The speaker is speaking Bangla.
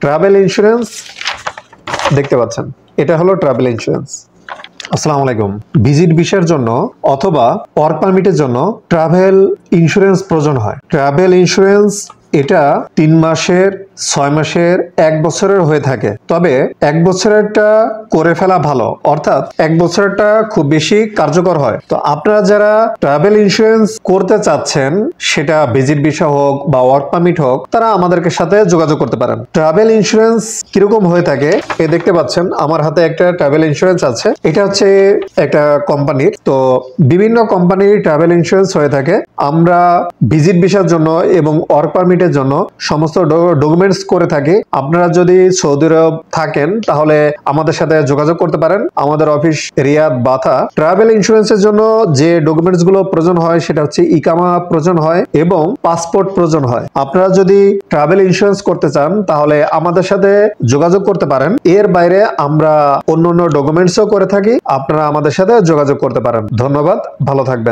ট্রাভেল ইন্স্যুরেন্স দেখতে পাচ্ছেন, এটা হলো ট্রাভেল ইন্স্যুরেন্স। আসসালামু আলাইকুম। ভিজিট ভিসার জন্য অথবা ওয়ার্ক পারমিটের জন্য ট্রাভেল ইন্স্যুরেন্স প্রয়োজন হয়। ট্রাভেল ইন্স্যুরেন্স এটা 3 মাসের, 6 মাসের, 1 বছরের হয়ে থাকে। তবে 1 বছরেরটা করে ফেলা ভালো, অর্থাৎ 1 বছরেরটা খুব বেশি কার্যকর হয়। তো আপনারা যারা ট্রাভেল ইন্স্যুরেন্স করতে চাচ্ছেন, সেটা ভিজিট ভিসা হোক বা ওয়ার্ক পারমিট হোক, তারা আমাদের সাথে যোগাযোগ করতে পারেন। ট্রাভেল ইন্স্যুরেন্স কিরকম হয়ে থাকে এ দেখতে পাচ্ছেন, আমার হাতে একটা ট্রাভেল ইন্স্যুরেন্স আছে। এটা হচ্ছে একটা কোম্পানির। তো বিভিন্ন কোম্পানির ট্রাভেল ইন্স্যুরেন্স হয়ে থাকে। আমরা ভিজিট ভিসার জন্য এবং ওয়ার্ক পারমিটের জন্য সমস্ত ডকুমেন্টস করে থাকি। আপনারা যদি সৌদি আরব থাকেন তাহলে আমাদের সাথে যোগাযোগ করতে পারেন। আমাদের অফিস রিয়াদ, বাথা। ট্রাভেল ইন্স্যুরেন্সের জন্য যে ডকুমেন্টস গুলো প্রয়োজন হয় সেটা হচ্ছে ইকামা প্রয়োজন হয় এবং পাসপোর্ট প্রয়োজন হয়। আপনারা যদি ট্রাভেল ইন্স্যুরেন্স করতে চান তাহলে আমাদের সাথে যোগাযোগ করতে পারেন। এর বাইরে আমরা অন্যান্য ডকুমেন্টসও করে থাকি, আপনারা আমাদের সাথে যোগাযোগ করতে পারেন। ধন্যবাদ, ভালো থাকবেন।